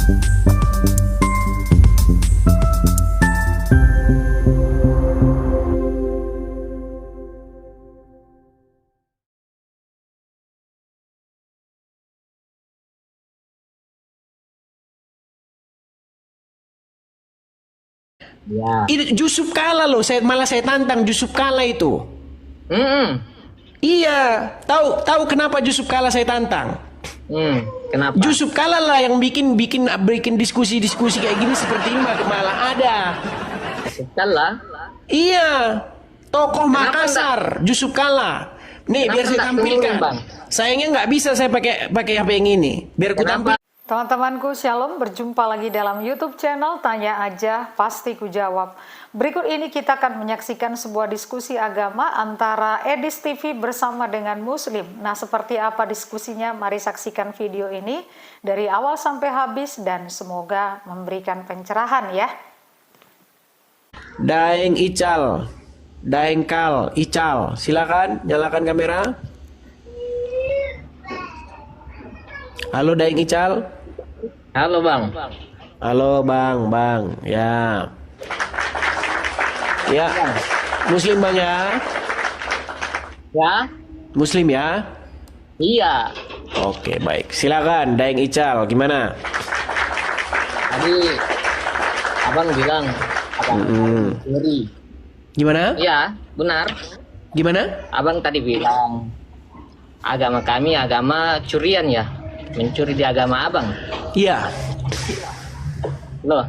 Ya. Ini Yusuf Kala loh, malah saya tantang Yusuf Kala itu. Hmm. Iya, tahu kenapa Yusuf Kala saya tantang? Kenapa? Yusuf Kala lah yang bikin diskusi-diskusi kayak gini seperti ini malah ada. Salah. Iya, tokoh Kenapa Makassar, Yusuf Kala. Nih, Kenapa biar saya enggak tampilkan. turun, Bang? Sayangnya nggak bisa saya pakai HP yang ini. Biar ku Kenapa? tampil. Teman-temanku, Shalom, berjumpa lagi dalam YouTube channel Tanya Aja Pasti Ku Jawab. Berikut ini kita akan menyaksikan sebuah diskusi agama antara Edis TV bersama dengan Muslim. Nah, seperti apa diskusinya? Mari saksikan video ini dari awal sampai habis dan semoga memberikan pencerahan ya. Daeng Ical, Daeng Kal, Ical, silakan nyalakan kamera. Halo Daeng Ical. Halo Bang. Halo Bang, ya. Ya, Muslim Bang ya. Ya? Muslim ya. Iya. Oke, baik. Silakan Daeng Ical, gimana? Tadi Abang bilang Abang curi. Gimana? Iya, benar. Gimana? Abang tadi bilang agama kami agama curian ya. Mencuri di agama Abang. Iya. Loh,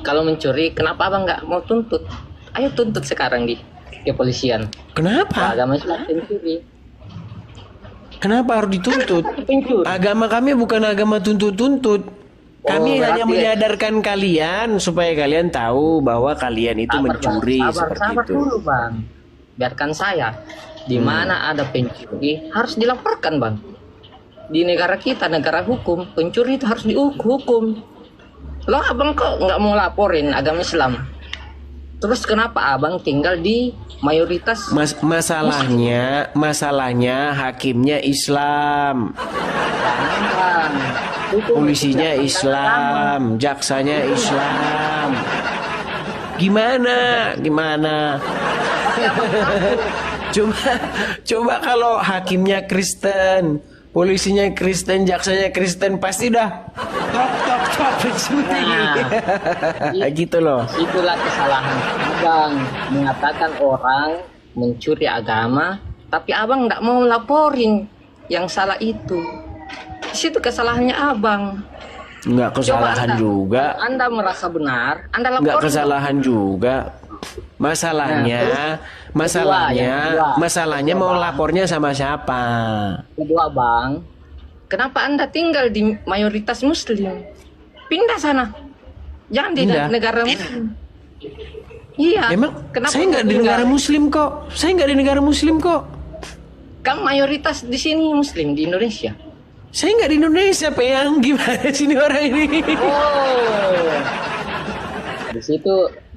kalau mencuri kenapa Abang nggak mau tuntut? Ayo tuntut sekarang di kepolisian. Kenapa? Agama Islam pencuri. Kenapa harus dituntut? Pencuri. Agama kami bukan agama tuntut-tuntut. Kami hanya berarti- menyadarkan kalian supaya kalian tahu bahwa kalian itu mencuri seperti sabar itu. dulu Bang. Biarkan saya. Di mana ada pencuri harus dilaporkan Bang. Di negara kita, negara hukum, pencuri itu harus dihukum. Loh Abang kok nggak mau laporin agama Islam? Terus kenapa Abang tinggal di mayoritas? Masalahnya hakimnya Islam, Bang. Hukum polisinya tidak Islam, jaksanya Islam. Gimana? Coba kalau hakimnya Kristen, polisinya Kristen, jaksanya Kristen, pasti dah tok pencuri. Gitu loh. Itulah kesalahan Abang mengatakan orang mencuri agama, tapi Abang nggak mau laporin yang salah itu. Di situ kesalahannya Abang. Nggak kesalahan Anda, juga. Anda merasa benar, Anda laporin. Nggak kesalahan juga. Masalahnya mau lapornya sama siapa? Kedua Bang, kenapa Anda tinggal di mayoritas Muslim? Pindah sana, jangan di Pindah? negara Muslim. Iya. Emang kenapa saya nggak di tinggal? negara Muslim kok. Saya nggak di negara Muslim kok. Kan mayoritas di sini Muslim di Indonesia. Saya nggak di Indonesia, Peyang. Gimana sini orang ini? Oh,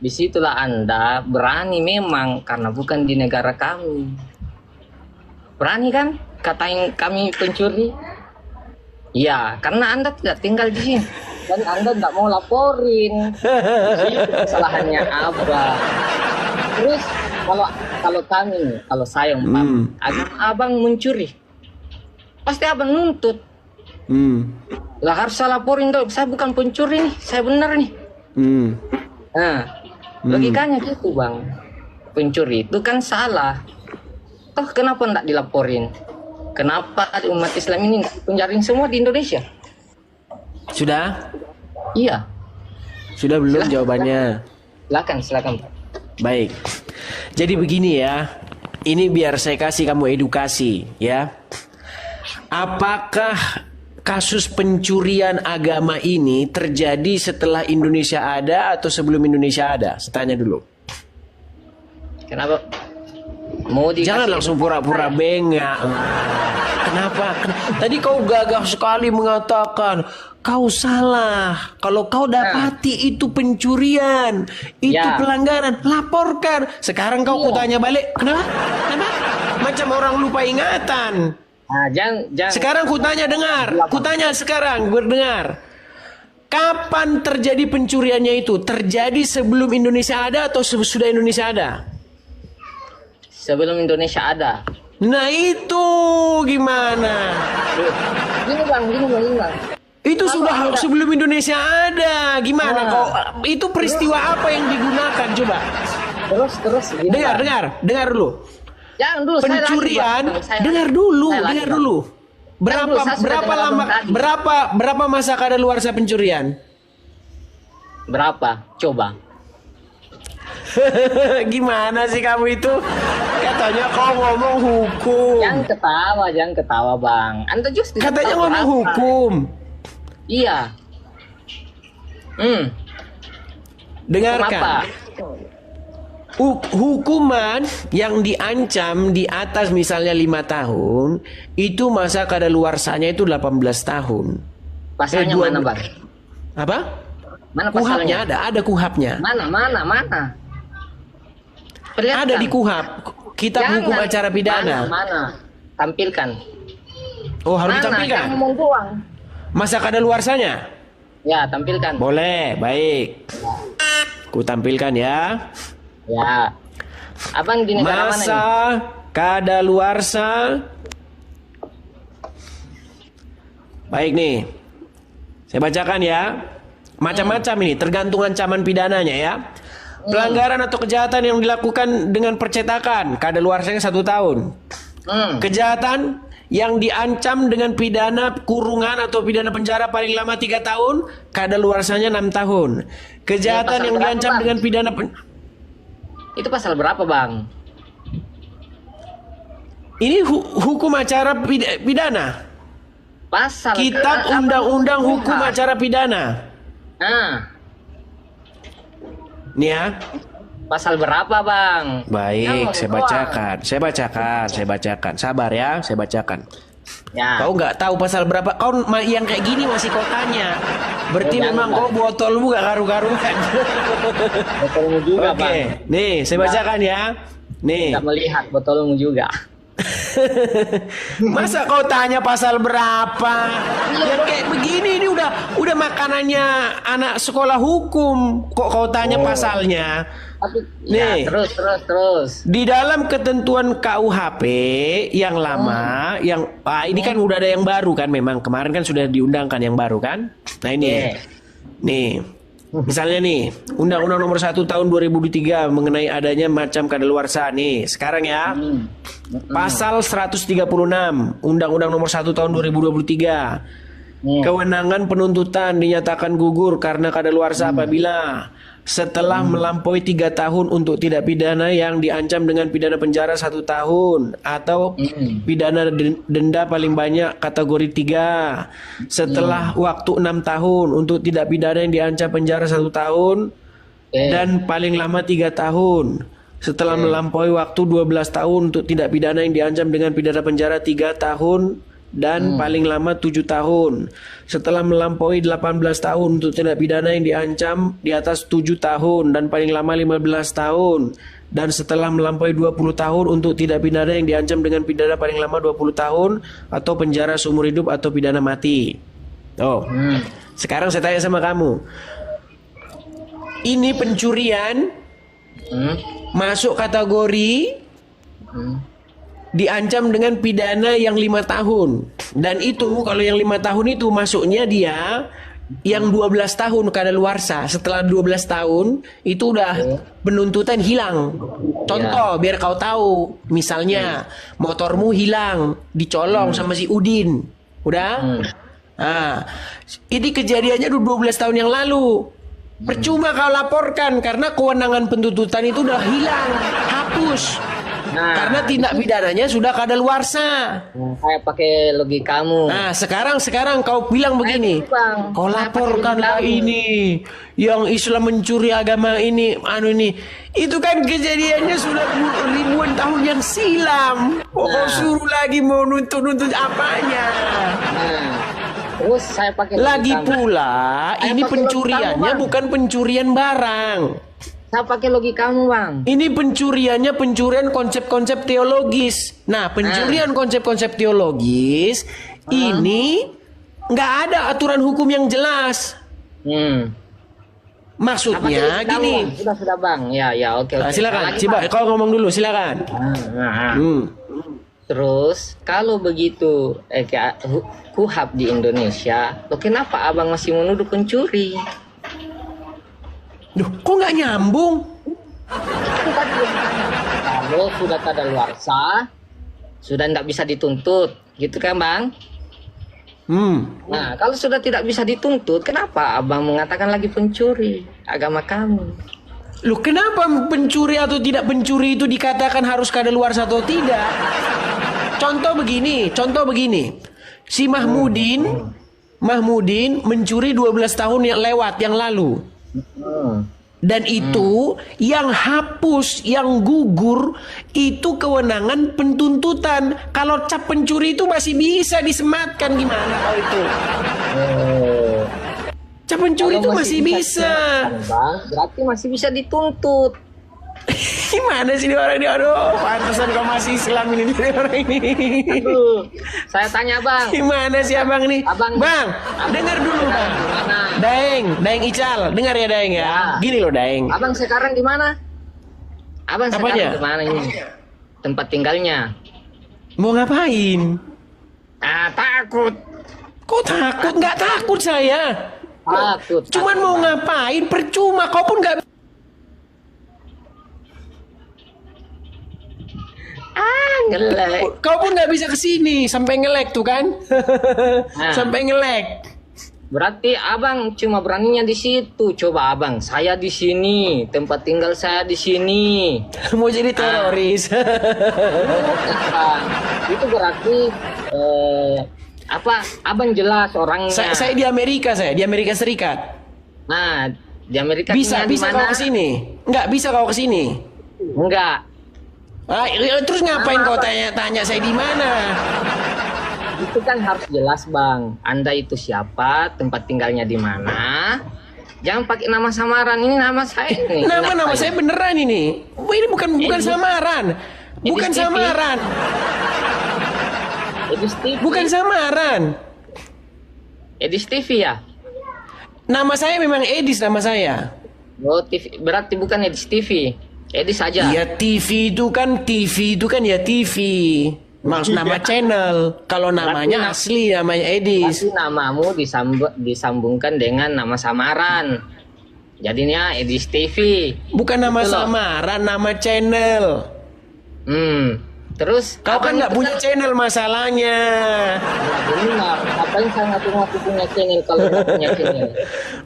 disitulah Anda berani memang karena bukan di negara kami. Berani kan katain kami pencuri? Ya, karena Anda tidak tinggal di sini dan Anda nggak mau laporin. Itu kesalahannya Abang. Terus kalau saya agama Abang mencuri, pasti Abang nuntut. Lah harus saya laporin dong, saya bukan pencuri nih, saya benar nih. Nah, logikanya gitu Bang. Pencuri itu kan salah. Toh kenapa enggak dilaporin? Kenapa umat Islam ini enggak penjaring semua di Indonesia? Sudah? Iya. Sudah belum jawabannya? Silakan Pak. Baik. Jadi begini ya. Ini biar saya kasih kamu edukasi ya. Apakah kasus pencurian agama ini terjadi setelah Indonesia ada atau sebelum Indonesia ada? Saya tanya dulu. Kenapa? Mau dikasih Jangan langsung pura-pura bengak. Kenapa? Tadi kau gagah sekali mengatakan kau salah. Kalau kau dapati itu pencurian, itu pelanggaran, laporkan. Sekarang kau kutanya balik, kenapa? Macam orang lupa ingatan. Nah, jangan. Sekarang kutanya dengar, kutanya sekarang berdengar. Kapan terjadi pencuriannya itu? Terjadi sebelum Indonesia ada atau sudah Indonesia ada? Sebelum Indonesia ada. Nah itu gimana? Gini bang. Itu sudah sebelum Indonesia ada. Gimana kok? Itu peristiwa apa yang digunakan? Coba. Terus. Gini, Dengar dulu. Jangan dulu. Pencurian. Dengar dulu. Berapa masa kadaluarsa pencurian? Berapa? Coba. Gimana sih kamu itu? Katanya kau ngomong hukum. Jangan ketawa bang. Anda justru Katanya ngomong berapa? hukum. Iya. Dengarkan. Kenapa? Hukuman yang diancam di atas misalnya 5 tahun, itu masa kadaluarsanya itu 18 tahun. Pasalnya mana bang? Apa? Mana Kuhapnya pasalnya? ada kuhapnya. Mana? Perlihatkan. Ada di kuhap. Kitab hukum Jangan. acara pidana. Mana? Tampilkan. Oh, harus Mana? ditampilkan. Jangan ngomong doang. Masa kadaluarsanya? Ya, tampilkan. Boleh, baik. Ku tampilkan ya. Ya. Abang di negara mana Masa ini? kadaluarsa. Baik nih. Saya bacakan ya. Macam-macam ini, tergantung ancaman pidananya ya. Pelanggaran atau kejahatan yang dilakukan dengan percetakan, kadaluarsanya 1 tahun. Kejahatan yang diancam dengan pidana kurungan atau pidana penjara paling lama 3 tahun, kadaluarsanya 6 tahun. Kejahatan Pasal yang berapa, diancam Bang? dengan pidana Itu pasal berapa, Bang? ini hukum acara pidana. Pasal Kitab Undang-Undang Hukum Acara Pidana. Nah, Nih ya. pasal berapa, Bang? Baik, Jangan saya bacakan. Sabar ya, saya bacakan. Ya. Kau nggak tahu pasal berapa? Kau yang kayak gini masih kau tanya. Berarti Oh, memang jangan, kau botolmu gak karu-karuan. Botolmu juga, Oke, Bang. nih saya bacakan ya. Nih, Tidak melihat botolmu juga. masa kau tanya pasal berapa? Yang kayak begini ini udah makanannya anak sekolah hukum. Kok kau tanya pasalnya? Tapi Nih. ya, terus. Di dalam ketentuan KUHP yang lama, ini kan udah ada yang baru kan, memang kemarin kan sudah diundangkan yang baru kan. Nah ini, nih, misalnya nih, Undang-Undang Nomor 1 Tahun 2003 mengenai adanya macam kadaluarsa nih, sekarang ya, Pasal 136 Undang-Undang Nomor 1 Tahun 2023, kewenangan penuntutan dinyatakan gugur karena kadaluarsa apabila setelah melampaui 3 tahun untuk tidak pidana yang diancam dengan pidana penjara 1 tahun atau pidana denda paling banyak kategori 3 setelah waktu 6 tahun untuk tidak pidana yang diancam penjara 1 tahun dan paling lama 3 tahun setelah melampaui waktu 12 tahun untuk tidak pidana yang diancam dengan pidana penjara 3 tahun dan paling lama 7 tahun setelah melampaui 18 tahun untuk tindak pidana yang diancam di atas 7 tahun dan paling lama 15 tahun dan setelah melampaui 20 tahun untuk tidak pidana yang diancam dengan pidana paling lama 20 tahun atau penjara seumur hidup atau pidana mati. Sekarang saya tanya sama kamu, ini pencurian masuk kategori diancam dengan pidana yang 5 tahun. Dan itu kalau yang 5 tahun itu masuknya dia yang 12 tahun kadaluarsa. Setelah 12 tahun itu udah penuntutan hilang. Contoh biar kau tahu, misalnya motormu hilang, dicolong sama si Udin. Udah? Nah, ini kejadiannya 12 tahun yang lalu. Percuma kau laporkan karena kewenangan penuntutan itu udah hilang, hapus. Karena tindak pidananya sudah kadaluarsa. Saya pakai logikamu. Nah, sekarang kau bilang begini. Kau laporkanlah ini yang Islam mencuri agama ini, Itu kan kejadiannya sudah ribuan tahun yang silam. Kau suruh lagi mau nuntut apanya? Terus saya pakai Lagi logikamu. pula Saya ini pakai pencuriannya logikamu, Bang. bukan pencurian barang. Saya pakai logikamu, Bang. Ini pencuriannya pencurian konsep-konsep teologis. Nah, pencurian konsep-konsep teologis ini nggak ada aturan hukum yang jelas. Hmm. Maksudnya gini. Sudah bang. Ya, oke. Silakan. Lagi, Coba Bang. kau ngomong dulu, silakan. Nah. Hmm. Terus kalau begitu KUHP di Indonesia, loh kenapa abang masih menuduh pencuri? Duh, kok nggak nyambung? Kalau sudah kadaluarsa, sudah tidak bisa dituntut, gitu kan bang? Nah, kalau sudah tidak bisa dituntut, kenapa abang mengatakan lagi pencuri agama kami? Loh, kenapa pencuri atau tidak pencuri itu dikatakan harus kadaluarsa atau tidak? Contoh begini. Si Mahmudin mencuri 12 tahun yang lewat yang lalu. Dan itu yang hapus, yang gugur itu kewenangan pentuntutan. Kalau cap pencuri itu masih bisa disematkan, gimana kalau itu? Cap pencuri itu masih bisa. Bang, berarti masih bisa dituntut. Gimana sih orang ini? Aduh, pantesan kau masih Islam ini orang ini. Aduh, saya tanya bang. Gimana sih abang nih? Bang, dengar dulu bang. Daeng Ical, dengar ya Daeng ya. Gini loh Daeng. Abang sekarang di mana? Abang sekarang Apanya? di mana ini? Tempat tinggalnya? Mau ngapain? Takut. Kok takut? Nggak takut saya. Takut. Cuman mau ngapain? Percuma. Kau pun nggak. Ngelek. Kau pun nggak bisa kesini sampai ngelek tuh kan? Sampai ngelek. Berarti abang cuma beraninya di situ. Coba abang, saya di sini, tempat tinggal saya di sini. Mau jadi teroris. Itu berarti abang jelas orangnya. Saya di Amerika, di Amerika Serikat. Nah, di Amerika bisa kau kesini? Nggak bisa kau kesini? Enggak. Terus ngapain kau tanya saya di mana? Itu kan harus jelas bang. Anda itu siapa, tempat tinggalnya di mana. Jangan pakai nama samaran. Ini nama saya nih. Nama saya beneran ini. Ini bukan samaran. Bukan samaran. Edis TV. Bukan samaran. Edis TV ya? Nama saya memang Edis nama saya. Oh, TV. Berarti bukan Edis TV. Edis saja. Iya TV itu kan ya TV. Maksud nama channel. Kalau namanya asli namanya Edis. Berarti namamu disambungkan dengan nama samaran. Jadinya Edis TV. Bukan nama samaran, nama channel. Terus kau kan nggak punya channel masalahnya. Benar. Ngapain saya ngaku punya channel kalau nggak punya channel?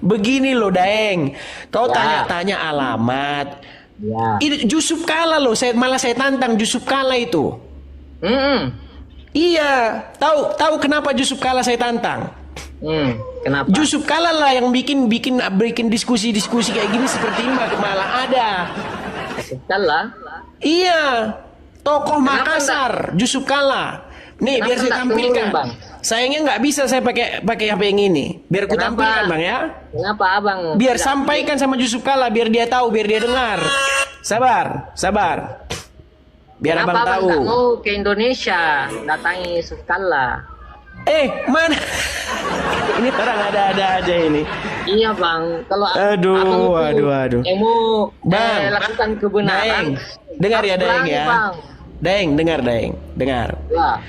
Begini loh Daeng. Kau tanya-tanya alamat. Ya. Ini Yusuf Kala loh. Saya tantang Yusuf Kala itu. Iya, tahu kenapa Yusuf Kala saya tantang? Kenapa? Yusuf Kala lah yang bikin diskusi kayak gini seperti ini malah ada. Yusuf Kala? Iya, tokoh Makassar, Yusuf Kala. Nih biar saya tampilkan. Bang? Sayangnya nggak bisa saya pakai HP yang ini. Biar ku tampilkan bang ya. Kenapa abang? Biar sampaikan sama Yusuf Kala, biar dia tahu, biar dia dengar. Sabar. Biar kenapa abang tahu. Kenapa mau ke Indonesia datangi Yusuf Kala? Mana? Ini orang ada aja ini. Iya bang. Kalau aduh. Mau lakukan kebenaran. Dengar ya Daeng ya. Daeng, dengar. Ya.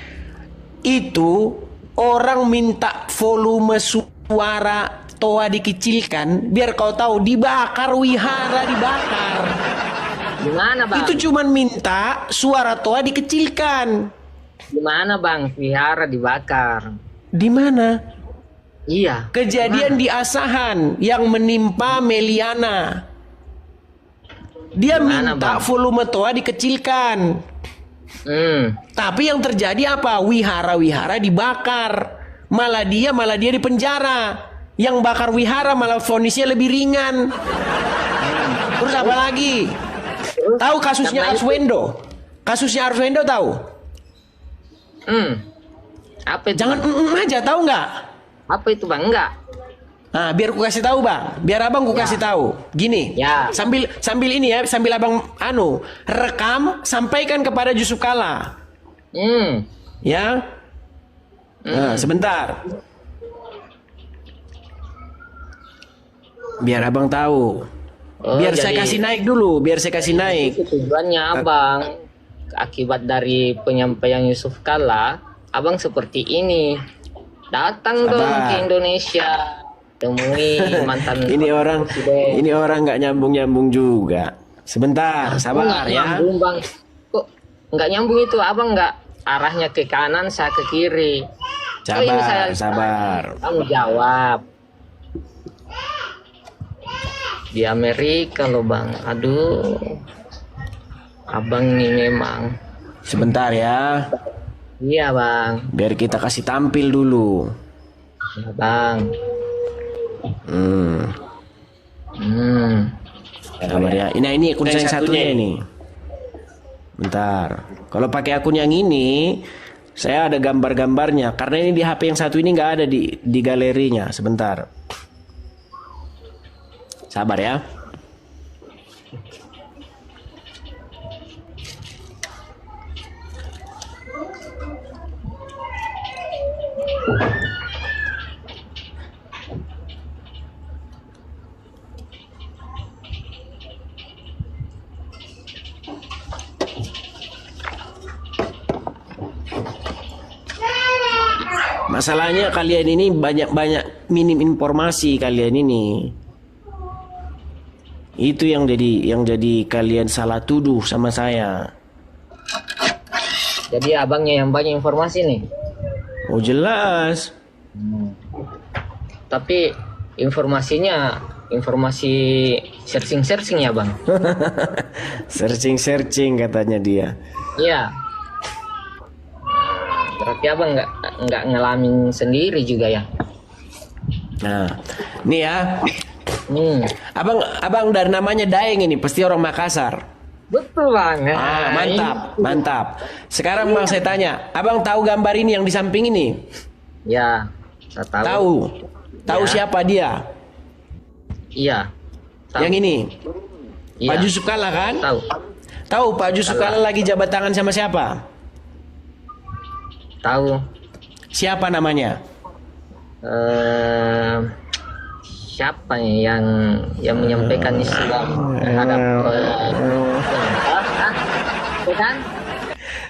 Itu orang minta volume suara toa dikecilkan biar kau tahu dibakar wihara dibakar. Gimana bang? Itu cuman minta suara toa dikecilkan. Gimana bang? Wihara dibakar. Di mana? Iya. Kejadian di Asahan yang menimpa Meliana. Dia minta volume toa dikecilkan. Tapi yang terjadi apa? Wihara dibakar. Malah dia di penjara. Yang bakar wihara malah vonisnya lebih ringan. Terus apa lagi? Tahu kasusnya Arswendo? Kasusnya Arswendo tahu? Apa itu? Jangan aja, tahu nggak? Apa itu bang? Enggak. Nah, biar ku kasih tahu bang, biar abang ku kasih tahu. Gini, sambil ini ya, sambil abang rekam, sampaikan kepada Yusuf Kala. Ya. Nah, sebentar. Biar abang tahu. Oh, Biar saya jadi kasih naik dulu. Biar saya kasih naik. itu tujuannya abang. Akibat dari penyampaian Yusuf Kala, abang seperti ini. Datang dong Sabar. ke Indonesia, temui mantan presiden. Ini orang nggak nyambung juga. Sebentar, Kok sabar nggak ya. nyambung bang? Kok nggak nyambung itu? Abang nggak arahnya ke kanan, saya ke kiri. Oh, ini Sabar, saya sabar. tanggung jawab. Di Amerika loh bang. Aduh, abang ini memang. Sebentar ya. Iya bang. Biar kita kasih tampil dulu. Iya bang. Hmm. Sabar ya. Ini akun saya yang satunya ini. Bentar. Kalau pakai akun yang ini, saya ada gambar-gambarnya. Karena ini di HP yang satu ini nggak ada di galerinya. Sebentar. Sabar ya. Masalahnya kalian ini banyak minim informasi kalian ini. Itu yang jadi kalian salah tuduh sama saya. Jadi abangnya yang banyak informasi nih. Oh jelas. Tapi informasinya informasi searching ya bang. Searching katanya dia. Iya. Berarti abang nggak ngalamin sendiri juga ya. Nah, nih ya. Abang dari namanya Daeng ini pasti orang Makassar. Betul bang. Mantap. Sekarang bang saya tanya, abang tahu gambar ini yang di samping ini? Ya, saya tahu. Tahu Ya. siapa dia? Iya. Tahu. Yang ini. Iya. Pak Yusuf Kala kan? Tahu. Pak Yusuf Kala lagi jabat tangan sama siapa? Tahu. Siapa namanya? Siapa ya yang menyampaikan Islam terhadap bukan?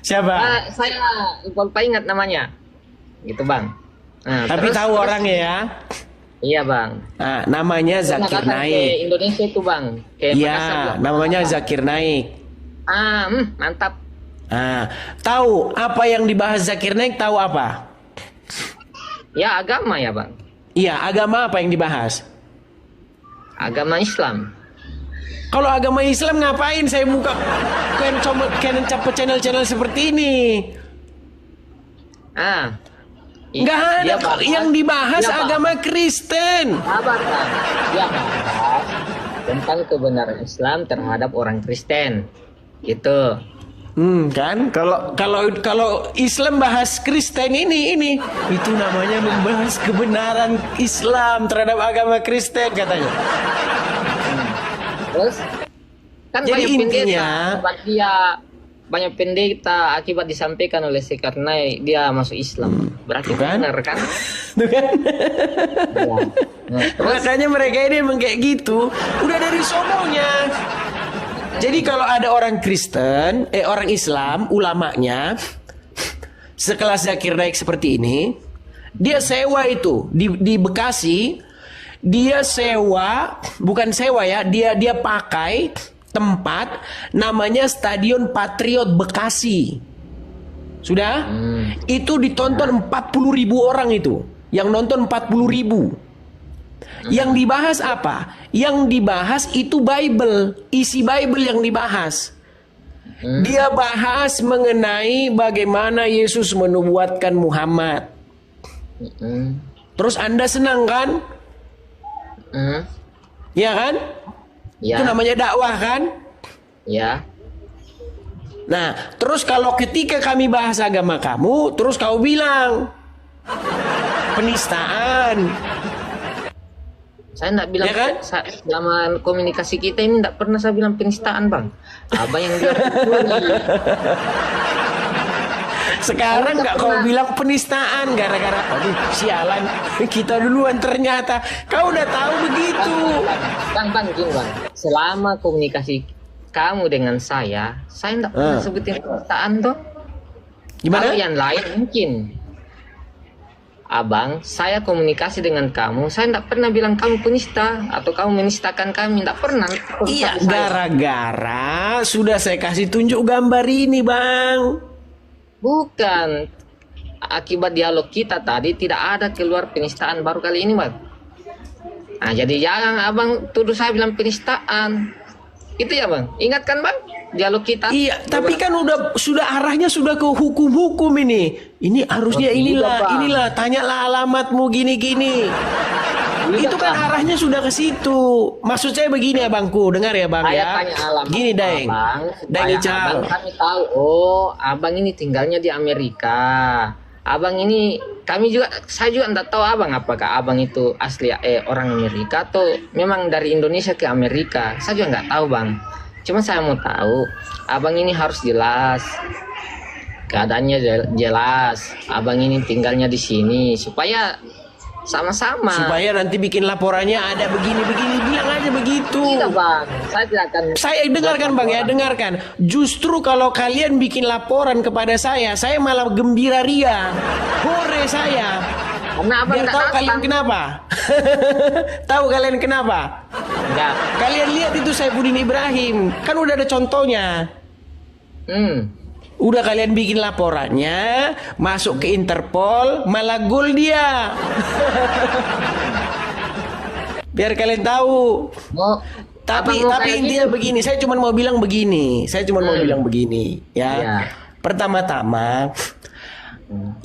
Siapa? Saya lupa ingat namanya. Gitu bang. Nah, Tapi tahu orangnya ya? Iya bang. Nah, namanya Zakir Pernah datang ke Naik. Indonesia itu bang. Ke Makassar Iya, juga. namanya Zakir Naik. Mantap. Nah, tahu apa yang dibahas Zakir Naik? Tahu apa? Ya agama ya bang. Iya, agama apa yang dibahas? Agama Islam. Kalau agama Islam ngapain saya buka channel-channel seperti ini? Nggak ada yang dibahas agama Kristen. Sabar bang. Dia bahas tentang kebenaran Islam terhadap orang Kristen. Gitu. Kan kalau Islam bahas Kristen ini itu namanya membahas kebenaran Islam terhadap agama Kristen katanya. Terus kan Jadi banyak intinya banyak pendeta akibat disampaikan oleh karena dia masuk Islam. Berarti Bukan? benar kan? Tuh kan? Ya. Nah, terus Makanya mereka ini emang kayak gitu. Udah dari sononya. Jadi kalau ada orang Kristen, orang Islam, ulamanya sekelas Zakir Naik seperti ini, dia sewa itu di Bekasi, dia sewa, bukan sewa ya, dia pakai tempat namanya Stadion Patriot Bekasi. Sudah? Itu ditonton 40.000 orang itu. Yang nonton 40.000. Yang dibahas apa? Yang dibahas itu Bible, isi Bible yang dibahas. Dia bahas mengenai bagaimana Yesus menubuatkan Muhammad. Terus Anda senang kan? Ya kan? Ya. Itu namanya dakwah kan? Ya. Nah, terus kalau ketika kami bahas agama kamu, terus kau bilang penistaan. Saya enggak bilang Ya kan? selama komunikasi kita ini enggak pernah saya bilang penistaan, Bang. Abang yang bilang pencuri. Sekarang nggak kau bilang penistaan gara-gara aduh sialan kita duluan ternyata kau udah tahu begitu. begitu. Bang, gini bang. Selama komunikasi kamu dengan saya tidak pernah sebutin penistaan tuh. Gimana? Kalau yang lain mungkin. Abang, saya komunikasi dengan kamu, saya tidak pernah bilang kamu penista atau kamu menistakan kami, tidak pernah. Iya, gara-gara sudah saya kasih tunjuk gambar ini, Bang. Bukan. Akibat dialog kita tadi tidak ada keluar penistaan baru kali ini, bang. Nah, jadi jangan abang tuduh saya bilang penistaan. Itu ya bang. Ingat kan bang dialog kita? Iya, tapi kan sudah arahnya sudah ke hukum-hukum ini. Ini harusnya inilah, tanyalah alamatmu gini-gini. Itu kan arahnya sudah ke situ. Maksud saya begini ya bangku, dengar ya bang saya ya. Tanya alamat gini Daeng. Daeng Ical. Kami tahu, abang ini tinggalnya di Amerika. Abang ini saya juga tidak tahu abang apakah abang itu asli orang Amerika atau memang dari Indonesia ke Amerika. Saya juga nggak tahu bang. Cuma saya mau tahu, abang ini harus jelas, keadaannya jelas. Abang ini tinggalnya di sini supaya sama-sama. Supaya nanti bikin laporannya ada begini-begini, bilang aja begitu. Tidak bang, saya tidak akan. Saya dengarkan bang ya, dengarkan. Justru kalau kalian bikin laporan kepada saya malah gembira ria, hore saya. Karena abang Biar tahu kalian kenapa? Tahu kalian kenapa? Enggak. Kalian lihat itu Saifuddin Ibrahim, kan udah ada contohnya. Udah kalian bikin laporannya, masuk ke Interpol, malah gol dia. Biar kalian tahu. Tapi intinya begini, saya cuma mau bilang begini. Ya. Pertama-tama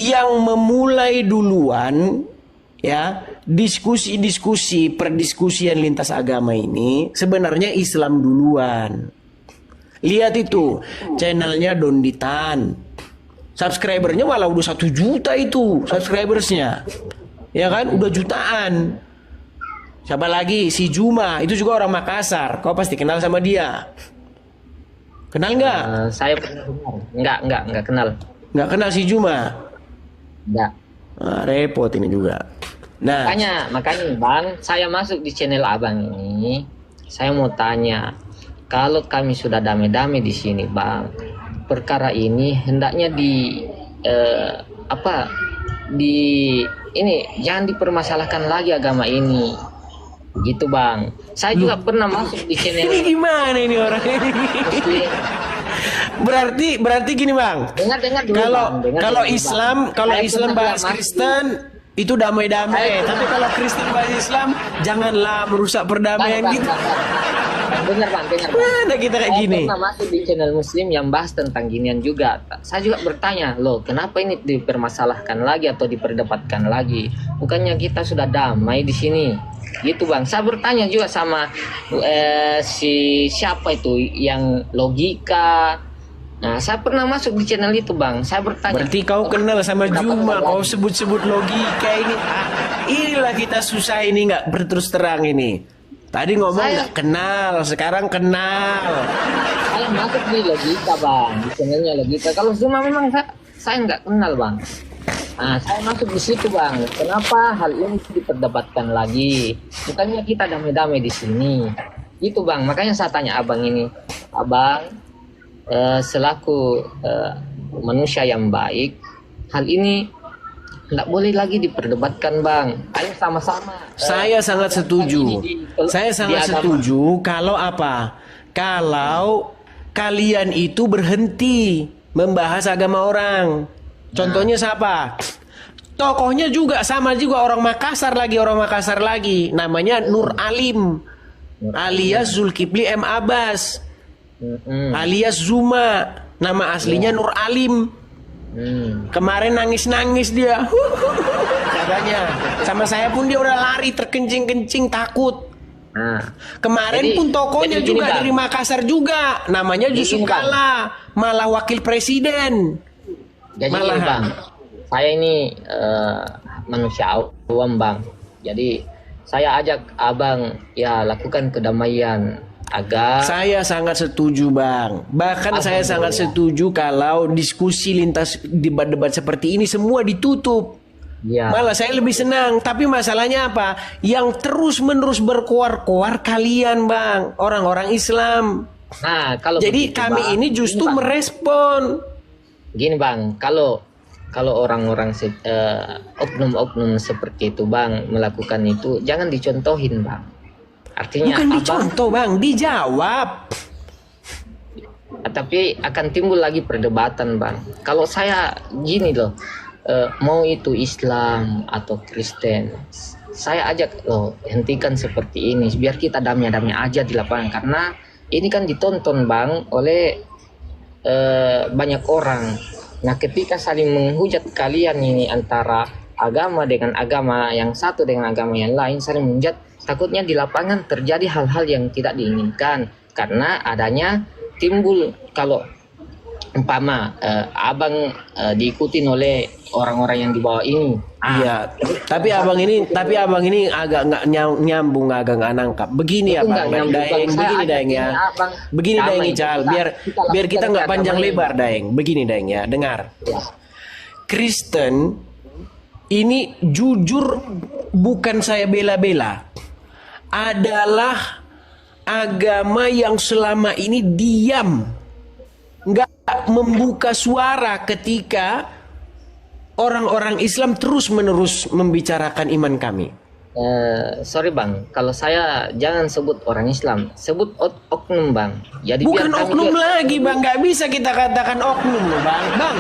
yang memulai duluan ya diskusi perdiskusian lintas agama ini sebenarnya Islam duluan. Lihat itu channelnya Donditan, subscribernya malah udah 1 juta itu subscribersnya, ya kan, udah jutaan. Siapa lagi? Si Juma, itu juga orang Makassar. Kau pasti kenal sama dia. Kenal nggak? Saya pernah dengar. Nggak kenal. Nggak kenal si Juma? Nggak. Repot ini juga. Nah, makanya bang, saya masuk di channel abang ini. Saya mau tanya. Kalau kami sudah damai-damai di sini, bang, perkara ini hendaknya jangan dipermasalahkan lagi agama ini, gitu bang. Saya juga pernah masuk di channel. Ini gimana ini orang ini? Berarti gini bang. Dengar dulu. Kalau Islam bahas Kristen itu damai-damai. Tapi kalau Kristen bahas Islam, janganlah merusak perdamaian gitu. Dengar bang. Mana kita kayak gini? Saya pernah masuk di channel Muslim yang bahas tentang ginian juga. Saya juga bertanya, loh kenapa ini dipermasalahkan lagi atau diperdebatkan lagi? Bukannya kita sudah damai di sini? Gitu bang. Saya bertanya juga sama siapa itu yang logika. Nah, saya pernah masuk di channel itu bang. Saya bertanya. Berarti kau kenal sama Juma, kau sebut-sebut logika ini. Inilah kita susah ini, nggak berterus terang ini. Tadi ngomong nggak kenal, sekarang kenal. Saya masuk di logika bang, di channelnya logika. Kalau Juma memang saya nggak kenal bang. Nah, saya masuk di situ bang. Kenapa hal ini diperdebatkan lagi? Bukannya kita damai-damai di sini? Itu bang. Makanya saya tanya abang ini, abang selaku manusia yang baik, hal ini nggak boleh lagi diperdebatkan bang. Ayo sama-sama. Saya sangat setuju. Saya sangat setuju kalau apa? Kalau kalian itu berhenti membahas agama orang. Contohnya siapa? Tokohnya juga sama juga orang Makassar lagi. Namanya Nur Alim alias Zulkifli M. Abbas alias Zuma. Nama aslinya Nur Alim. Kemarin nangis-nangis dia. Katanya sama saya pun dia udah lari terkencing-kencing takut. Kemarin pun tokonya juga dari Makassar juga. Namanya Yusuf Kala, malah wakil presiden. Jadi bang, saya ini manusia awam bang. Jadi saya ajak abang ya lakukan kedamaian agar. Saya sangat setuju bang. Bahkan saya sangat setuju kalau diskusi lintas debat-debat seperti ini semua ditutup. Ya. Malah saya lebih senang. Tapi masalahnya apa? Yang terus-menerus berkoar-koar kalian, Bang, orang-orang Islam. Nah, kalau Jadi begitu, kami Bang, ini justru Bang, merespon. gini Bang, kalau orang-orang oknum-oknum seperti itu Bang melakukan itu, jangan dicontohin Bang. Artinya Bukan Abang, dicontoh, Bang, dijawab. tapi akan timbul lagi perdebatan Bang. Kalau saya gini loh, mau itu Islam atau Kristen, saya ajak loh, hentikan seperti ini biar kita damai-damai aja di lapangan, karena ini kan ditonton Bang oleh banyak orang. Nah, ketika saling menghujat kalian ini antara agama dengan agama yang satu dengan agama yang lain, saling menghujat, takutnya di lapangan terjadi hal-hal yang tidak diinginkan, karena adanya timbul kalau umpama abang diikutin oleh orang-orang yang di bawah ini. Iya, tapi abang ini agak nggak nyambung, agak nggak nangkap. Begini ya, Itu nggak Bang, nyambung, Daeng, Bang. Saya begini ajak Daeng ya. ini, Abang. Begini Damai, Daeng Ical, kita biar kita lakukan nggak panjang damai. lebar, Daeng. Begini Daeng ya, dengar. Ya. Kristen ini jujur, bukan saya bela-bela, adalah agama yang selama ini diam, nggak membuka suara ketika orang-orang Islam terus-menerus membicarakan iman kami. Sorry Bang, kalau saya jangan sebut orang Islam, sebut oknum Bang. Jadi Bukan biar kami oknum juga- lagi, Bang, nggak bisa kita katakan oknum loh, Bang. Bang,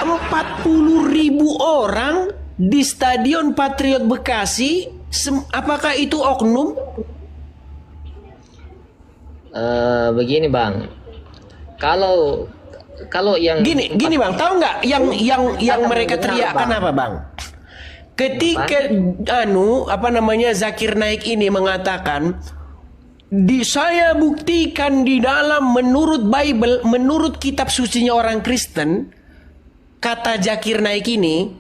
40.000 orang di Stadion Patriot Bekasi, apakah itu oknum? Begini Bang, kalau yang Gini Bang, tahu nggak yang mereka teriakkan apa, Bang? Ketika Zakir Naik ini mengatakan, saya buktikan di dalam menurut Bible, menurut kitab sucinya orang Kristen, kata Zakir Naik ini,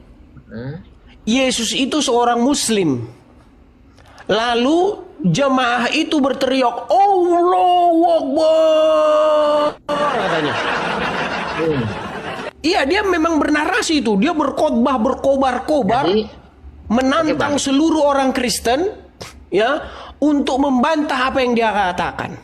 Yesus itu seorang Muslim. Lalu jemaah itu berteriak, Allahu Akbar, katanya. Iya, dia memang bernarasi itu. Dia berkhotbah, berkobar-kobar, Jadi, menantang Oke, Bang. seluruh orang Kristen, ya, untuk membantah apa yang dia katakan.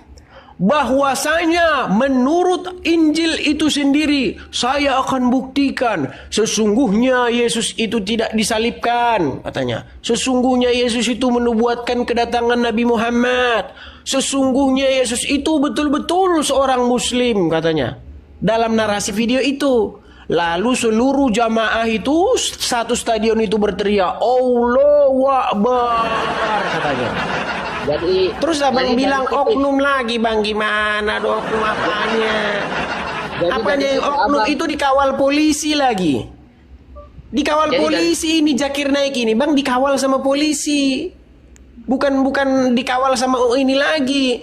Bahwasanya menurut Injil itu sendiri, saya akan buktikan sesungguhnya Yesus itu tidak disalibkan, katanya. Sesungguhnya Yesus itu menubuatkan kedatangan Nabi Muhammad. Sesungguhnya Yesus itu betul-betul seorang Muslim, katanya. Dalam narasi video itu. Lalu seluruh jamaah itu, satu stadion itu berteriak, Allahu Akbar, katanya. Jadi Terus abang jadi bilang dari situ- oknum lagi, Bang, gimana dong, oknum apanya? Jadi Apanya dari yang situ oknum abang- itu dikawal polisi lagi. Dikawal Jadi polisi ini Zakir Naik ini, Bang, dikawal sama polisi. Bukan dikawal sama ini lagi.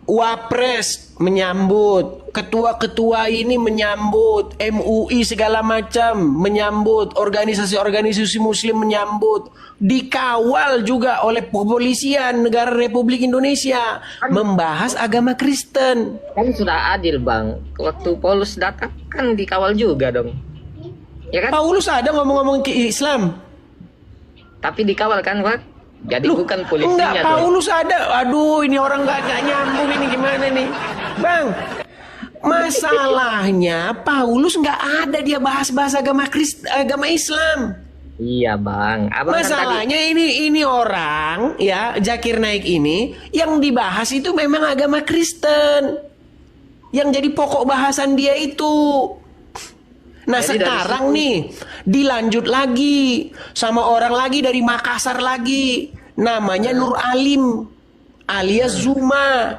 Wapres menyambut, ketua-ketua ini menyambut, MUI segala macam menyambut, organisasi-organisasi muslim menyambut, dikawal juga oleh kepolisian negara Republik Indonesia membahas agama Kristen. kan sudah adil Bang. Waktu Paulus datang kan dikawal juga dong. Ya kan? Paulus ada ngomong-ngomong ke Islam. Tapi dikawal kan Bang? Jadi Loh, bukan polisinya enggak, dong. Paulus ada. Aduh, ini orang nggak nyambung ini, gimana nih, Bang? Masalahnya Paulus nggak ada dia bahas-bahas agama Islam. Iya Bang. Abang kan tadi Masalahnya ini orang ya, Zakir Naik ini yang dibahas itu memang agama Kristen. Yang jadi pokok bahasan dia itu. Nah, Jadi dari sekarang nih dilanjut lagi sama orang lagi dari Makassar lagi, namanya Nur Alim alias Zuma,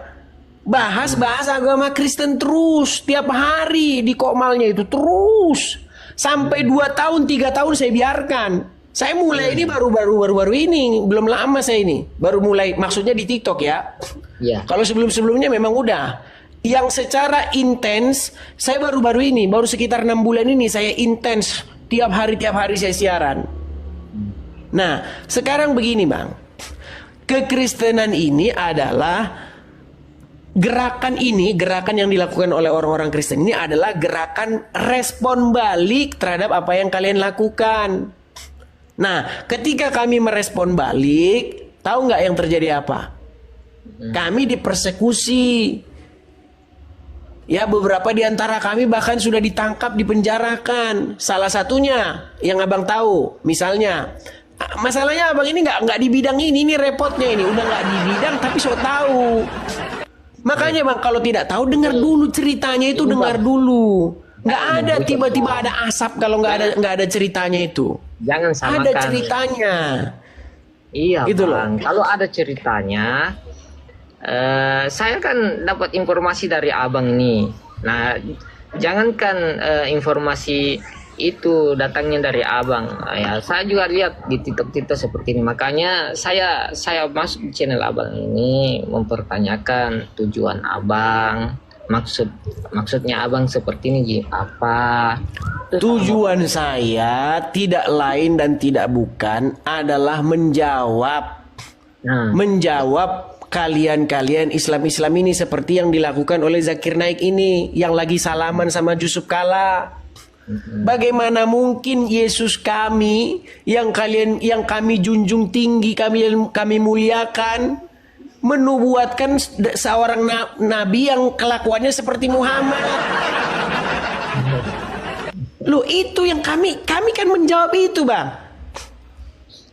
bahas agama Kristen terus tiap hari di Kokmalnya itu terus sampai 2 tahun 3 tahun saya biarkan. Saya mulai ini baru ini, belum lama saya ini baru mulai, maksudnya di TikTok ya. Iya. Kalau sebelum-sebelumnya memang udah. Yang secara intens saya baru sekitar 6 bulan ini saya intens tiap hari saya siaran. Nah, sekarang begini Bang, kekristenan ini adalah gerakan yang dilakukan oleh orang-orang Kristen ini adalah gerakan respon balik terhadap apa yang kalian lakukan. Nah, ketika kami merespon balik, tahu nggak yang terjadi apa? Kami dipersekusi. Ya, beberapa di antara kami bahkan sudah ditangkap, dipenjarakan. Salah satunya yang abang tahu, misalnya, masalahnya abang ini nggak di bidang ini repotnya ini. Udah nggak di bidang tapi so tahu. Makanya bang, kalau tidak tahu dengar dulu ceritanya itu, dengar dulu. Nggak ada tiba-tiba ada asap kalau nggak ada ceritanya itu. Jangan samakan. Ada ceritanya. Iya Gitu bang. Kalau ada ceritanya, saya kan dapat informasi dari abang ini. Nah, jangankan informasi itu datangnya dari abang. Ya, saya juga lihat di TikTok seperti ini. Makanya saya masuk di channel abang ini mempertanyakan tujuan abang. Maksudnya abang seperti ini apa? Tujuan saya tidak lain dan tidak bukan adalah menjawab kalian Islam ini seperti yang dilakukan oleh Zakir Naik ini yang lagi salaman sama Yusuf Kala. Bagaimana mungkin Yesus kami yang kami junjung tinggi, kami muliakan, menubuatkan seorang nabi yang kelakuannya seperti Muhammad. Loh, itu yang kami kan menjawab itu, Bang.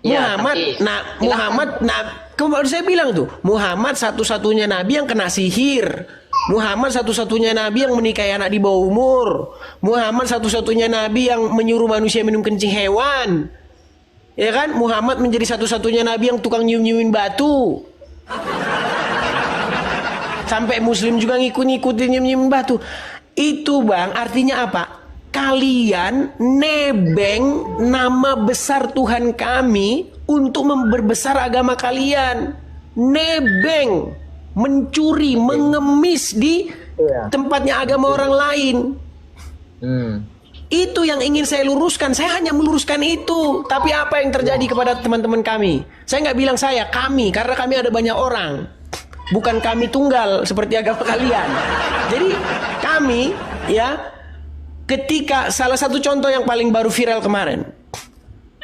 Ya, Muhammad, kemarin saya bilang tuh, Muhammad satu-satunya nabi yang kena sihir. Muhammad satu-satunya nabi yang menikahi anak di bawah umur. Muhammad satu-satunya nabi yang menyuruh manusia minum kencing hewan. Ya kan? Muhammad menjadi satu-satunya nabi yang tukang nyium-nyiumin batu. Sampai muslim juga ngikutin nyium-nyiumin batu. Itu bang, artinya apa? Kalian nebeng nama besar Tuhan kami untuk memperbesar agama kalian. Nebeng, mencuri, mengemis di tempatnya agama orang lain. Itu yang ingin saya luruskan. Saya hanya meluruskan itu. Tapi apa yang terjadi kepada teman-teman kami? Saya nggak bilang kami, karena kami ada banyak orang. Bukan kami tunggal seperti agama kalian. Jadi kami, ya, ketika salah satu contoh yang paling baru viral kemarin,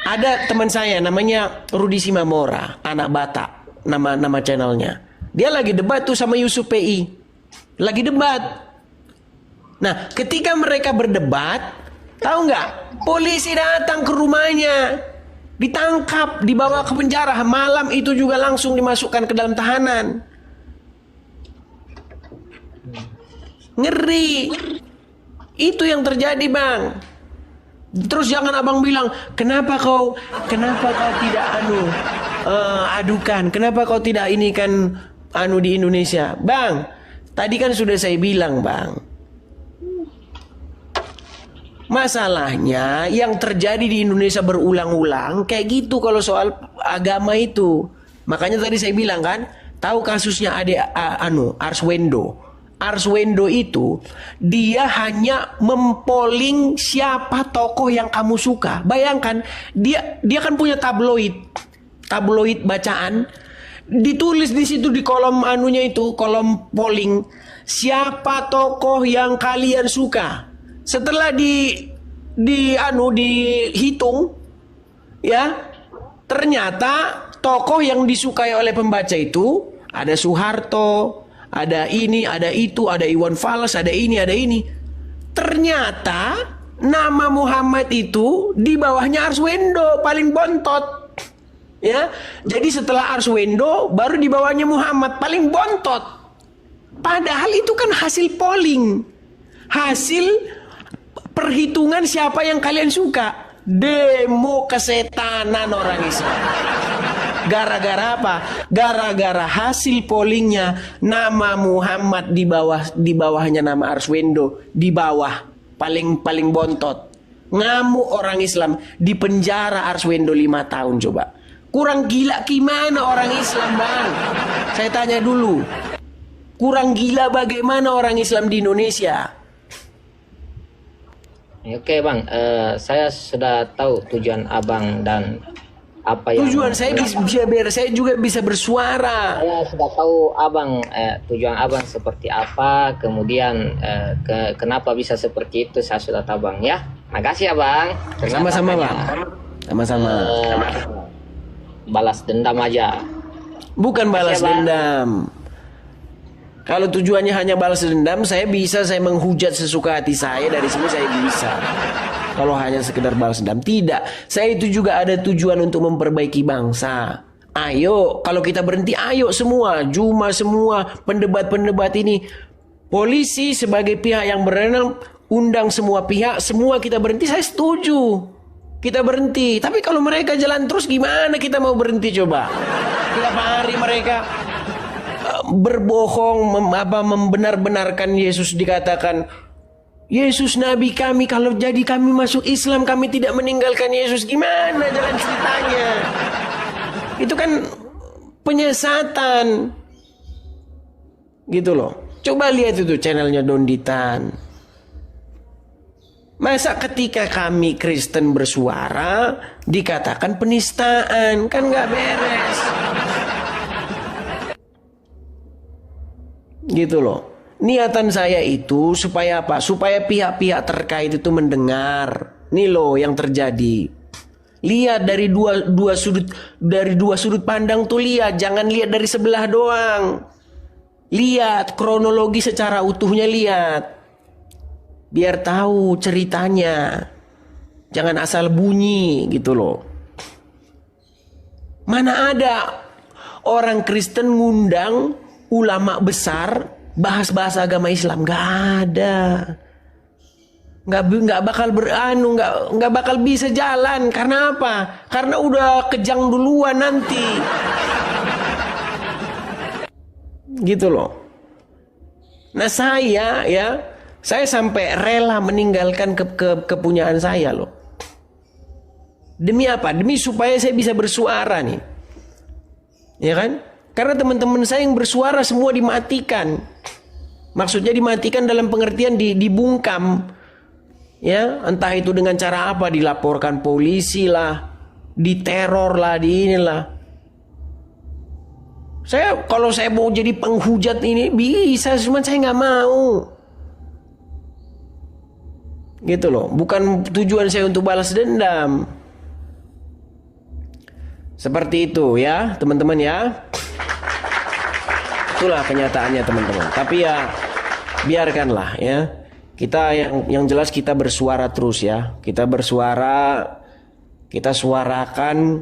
ada teman saya namanya Rudi Simamora, anak Batak, nama channelnya. Dia lagi debat tuh sama Yusuf PI. Lagi debat. Nah, ketika mereka berdebat, tahu nggak? Polisi datang ke rumahnya, ditangkap, dibawa ke penjara. Malam itu juga langsung dimasukkan ke dalam tahanan. Ngeri. Itu yang terjadi, Bang. Terus jangan abang bilang, kenapa kau tidak adukan? Kenapa kau tidak ini kan di Indonesia? Bang, tadi kan sudah saya bilang, Bang. Masalahnya yang terjadi di Indonesia berulang-ulang kayak gitu kalau soal agama itu. Makanya tadi saya bilang kan, tahu kasusnya Arswendo. Arswendo itu dia hanya mempoling siapa tokoh yang kamu suka. Bayangkan dia kan punya tabloid bacaan. Ditulis di situ di kolom kolom polling, siapa tokoh yang kalian suka. Setelah dihitung, ya, ternyata tokoh yang disukai oleh pembaca itu ada Soeharto, ada ini, ada itu, ada Iwan Fals, ada ini, ada ini. Ternyata nama Muhammad itu di bawahnya Arswendo, paling bontot. Ya, jadi setelah Arswendo baru di bawahnya Muhammad, paling bontot. Padahal itu kan hasil polling, hasil perhitungan siapa yang kalian suka. Demo kesetanan orang Islam. Gara-gara apa? Gara-gara hasil pollingnya nama Muhammad di bawahnya nama Arswendo, di bawah paling bontot. Ngamuk orang Islam, di penjara Arswendo 5 tahun coba. Kurang gila gimana orang Islam, Bang? Saya tanya dulu. Kurang gila bagaimana orang Islam di Indonesia? Oke, Bang, saya sudah tahu tujuan abang dan apa yang tujuan saya saya juga bisa bersuara. Saya sudah tahu abang, tujuan abang seperti apa, kemudian kenapa bisa seperti itu, saya sudah tahu, Bang, ya. Makasih ya, Bang. Sama-sama, Bang. Sama-sama. Balas dendam aja. Bukan balas Makasih, Bang. dendam. Kalau tujuannya hanya balas dendam, saya menghujat sesuka hati saya, dari sini saya bisa. Kalau hanya sekedar balas dendam, tidak. Saya itu juga ada tujuan untuk memperbaiki bangsa. Ayo, kalau kita berhenti, ayo semua, Juma semua, pendebat-pendebat ini. Polisi sebagai pihak yang berwenang, undang semua pihak, semua kita berhenti, saya setuju. Kita berhenti. Tapi kalau mereka jalan terus, gimana kita mau berhenti coba? Tiap hari mereka berbohong, membenar-benarkan Yesus, dikatakan Yesus Nabi kami, kalau jadi kami masuk Islam kami tidak meninggalkan Yesus. Gimana jalan ceritanya? Itu kan penyesatan gitu loh. Coba lihat itu channelnya Donditan. Masa ketika kami Kristen bersuara dikatakan penistaan? Kan gak beres. Gitu loh. Niatan saya itu supaya apa? Supaya pihak-pihak terkait itu mendengar. Nih loh yang terjadi. Lihat dari dua sudut pandang tuh, lihat, jangan lihat dari sebelah doang. Lihat kronologi secara utuhnya, lihat. Biar tahu ceritanya. Jangan asal bunyi gitu loh. Mana ada orang Kristen ngundang ulama besar bahas-bahas agama Islam? Gak ada. Nggak bakal nggak bakal bisa jalan. Karena apa? Karena udah kejang duluan nanti. Gitu loh. Nah saya sampai rela meninggalkan kepunyaan saya loh. Demi apa? Demi supaya saya bisa bersuara nih. Ya kan? Karena teman-teman saya yang bersuara semua dimatikan. Maksudnya dimatikan dalam pengertian dibungkam. Ya, entah itu dengan cara apa, dilaporkan polisi lah, diteror lah, inilah. Kalau saya mau jadi penghujat ini bisa, cuma saya nggak mau. Gitu loh, bukan tujuan saya untuk balas dendam. Seperti itu ya, teman-teman ya. Itulah kenyataannya teman-teman. Tapi ya biarkanlah ya. Kita yang jelas kita bersuara terus ya. Kita bersuara, kita suarakan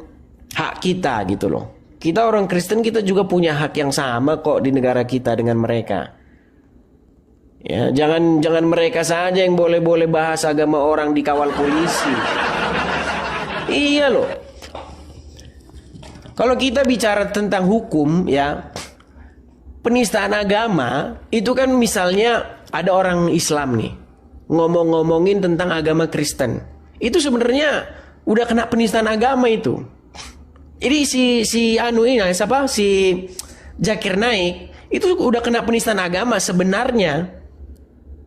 hak kita gitu loh. Kita orang Kristen, kita juga punya hak yang sama kok di negara kita dengan mereka. Ya, jangan mereka saja yang boleh bahas agama orang dikawal polisi. Iya loh. Kalau kita bicara tentang hukum ya, penistaan agama itu kan misalnya ada orang Islam nih ngomongin tentang agama Kristen. Itu sebenarnya udah kena penistaan agama itu. Ini si Zakir Naik itu udah kena penistaan agama sebenarnya.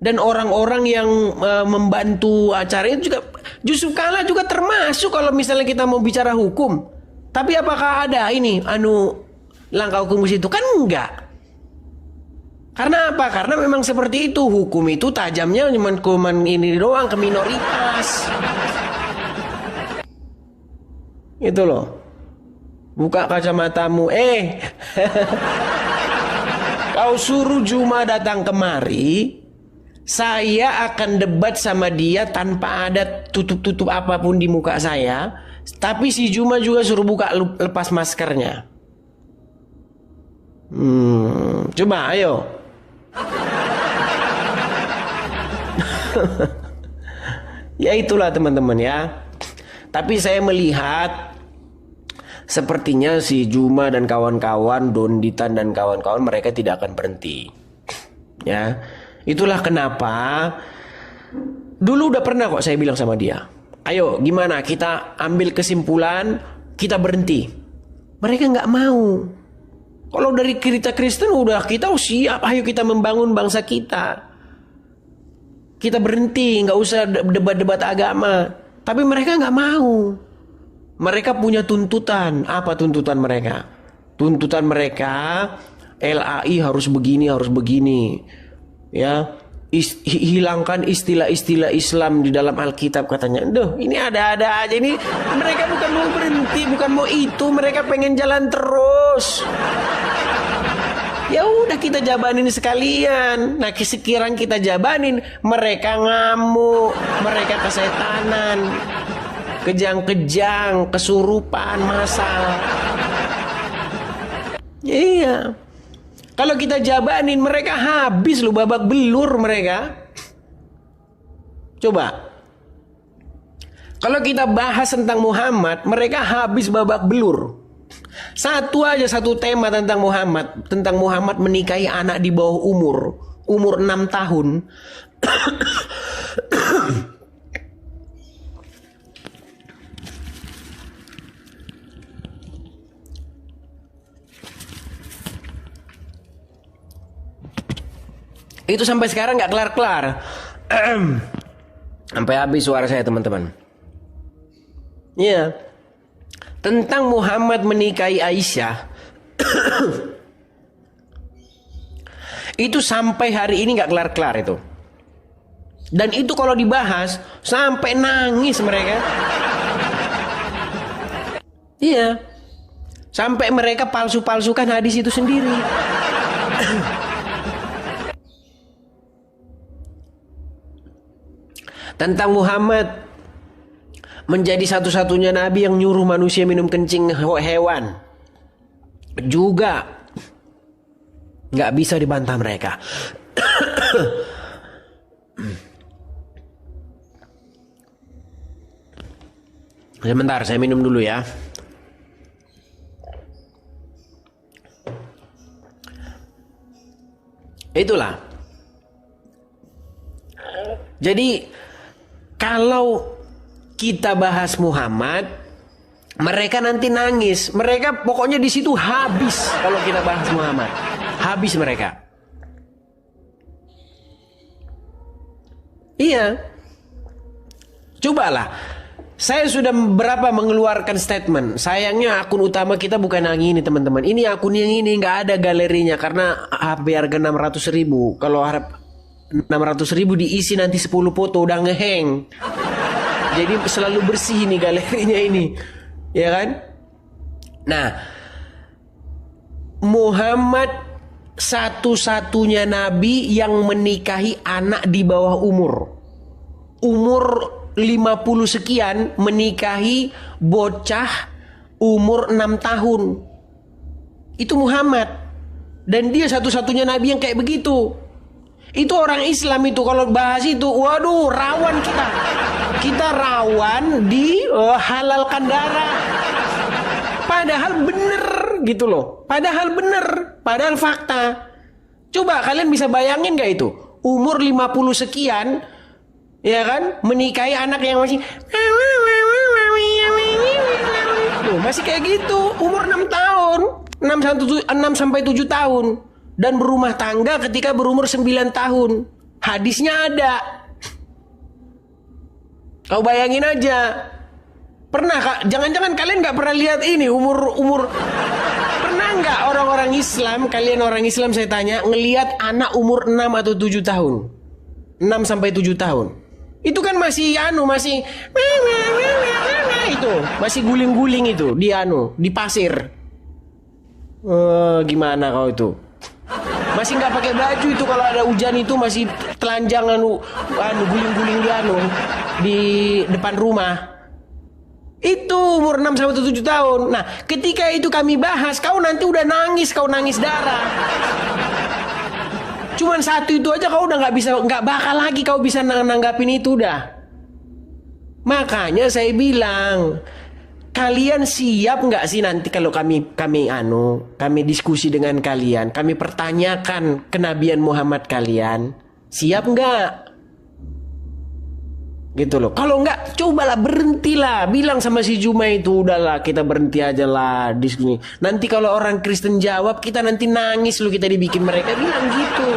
Dan orang-orang yang membantu acara itu juga Yusuf Kalla juga termasuk kalau misalnya kita mau bicara hukum. Tapi apakah ada langkah hukum itu? Kan enggak. Karena apa? Karena memang seperti itu. Hukum itu tajamnya cuma ini doang, ke minoritas. Itu loh. Buka kacamatamu. Kau suruh Juma datang kemari, saya akan debat sama dia tanpa ada tutup-tutup apapun di muka saya. Tapi si Juma juga suruh lepas maskernya. Coba ayo. Ya itulah teman-teman ya. Tapi saya melihat sepertinya si Juma dan kawan-kawan, Donditan dan kawan-kawan, mereka tidak akan berhenti. Ya. Itulah kenapa dulu udah pernah kok saya bilang sama dia, ayo gimana kita ambil kesimpulan, kita berhenti. Mereka nggak mau. Kalau dari kita Kristen udah kita siap, ayo kita membangun bangsa kita. Kita berhenti, nggak usah debat-debat agama. Tapi mereka nggak mau. Mereka punya tuntutan. Apa tuntutan mereka? Tuntutan mereka LAI harus begini, harus begini. Ya, hilangkan istilah-istilah Islam di dalam Alkitab katanya. Duh, ini ada-ada aja ini. Mereka bukan mau berhenti, bukan mau itu, mereka pengen jalan terus. Ya udah kita jabanin sekalian. Nah, sekiranya kita jabanin, mereka ngamuk, mereka kesetanan, kejang-kejang, kesurupan masal. Iya. Kalau kita jabanin, mereka habis lu, babak belur mereka. Coba. Kalau kita bahas tentang Muhammad, mereka habis babak belur. Satu tema tentang Muhammad menikahi anak di bawah umur 6 tahun. Itu sampai sekarang nggak kelar-kelar. Sampai habis suara saya, teman-teman. Iya. Tentang Muhammad menikahi Aisyah. Itu sampai hari ini nggak kelar-kelar itu. Dan itu kalau dibahas sampai nangis mereka. Iya. Sampai mereka palsu-palsukan hadis itu sendiri. Tentang Muhammad menjadi satu-satunya nabi yang nyuruh manusia minum kencing hewan, juga nggak bisa dibantah mereka. Sebentar, saya minum dulu ya. Itulah. Jadi kalau kita bahas Muhammad, mereka nanti nangis. Mereka pokoknya di situ habis kalau kita bahas Muhammad. Habis mereka. Iya. Cobalah. Saya sudah berapa mengeluarkan statement. Sayangnya akun utama kita bukan yang ini, teman-teman. Ini akun yang ini nggak ada galerinya karena harga 600.000. Kalau harap 600.000 diisi nanti 10 foto udah ngeheng. Jadi selalu bersih nih galerinya ini, ya kan? Nah, Muhammad satu-satunya nabi yang menikahi anak di bawah umur 50 sekian, menikahi bocah umur 6 tahun. Itu Muhammad. Dan dia satu-satunya nabi yang kayak begitu. Itu orang Islam itu kalau bahas itu, waduh, rawan kita. Kita rawan di halalkan darah. Padahal bener gitu loh. Padahal bener. Padahal fakta. Coba kalian bisa bayangin gak itu? Umur 50 sekian, ya kan? Menikahi anak yang masih masih kayak gitu. Umur 6 tahun. 6 sampai 7 tahun. Dan berumah tangga ketika berumur 9 tahun. Hadisnya ada. Kau bayangin aja. Pernah kak? Jangan-jangan kalian gak pernah lihat ini umur. Pernah gak orang-orang Islam, kalian orang Islam saya tanya, ngelihat anak umur 6 atau 7 tahun? 6 sampai 7 tahun. Itu kan masih masih itu, masih guling-guling itu di pasir. Gimana kau itu? Masih nggak pakai baju itu, kalau ada hujan itu masih telanjang guling-guling di depan rumah. Itu umur 6 sampai 7 tahun. Nah, ketika itu kami bahas, kau nanti udah nangis, kau nangis darah. Cuman satu itu aja kau udah nggak bakal lagi kau bisa nanggapin itu udah. Makanya saya bilang, kalian siap nggak sih nanti kalau kami diskusi dengan kalian, kami pertanyakan kenabian Muhammad kalian, siap nggak? Gitu loh. Kalau nggak, cobalah berhentilah, bilang sama si Juma itu, udahlah kita berhenti aja lah di sini. Nanti kalau orang Kristen jawab, kita nanti nangis loh, kita dibikin mereka, bilang gitu.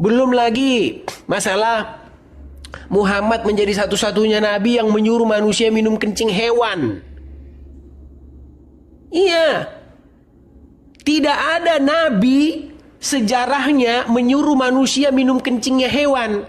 Belum lagi masalah Muhammad menjadi satu-satunya nabi yang menyuruh manusia minum kencing hewan. Iya. Tidak ada nabi sejarahnya menyuruh manusia minum kencingnya hewan.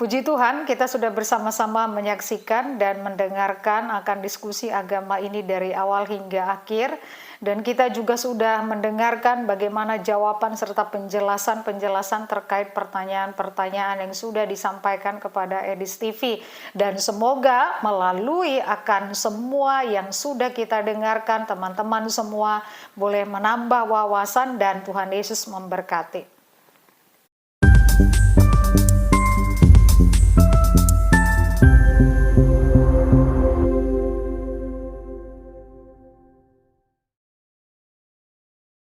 Puji Tuhan, kita sudah bersama-sama menyaksikan dan mendengarkan akan diskusi agama ini dari awal hingga akhir. Dan kita juga sudah mendengarkan bagaimana jawaban serta penjelasan-penjelasan terkait pertanyaan-pertanyaan yang sudah disampaikan kepada Edis TV. Dan semoga melalui akan semua yang sudah kita dengarkan, teman-teman semua boleh menambah wawasan dan Tuhan Yesus memberkati.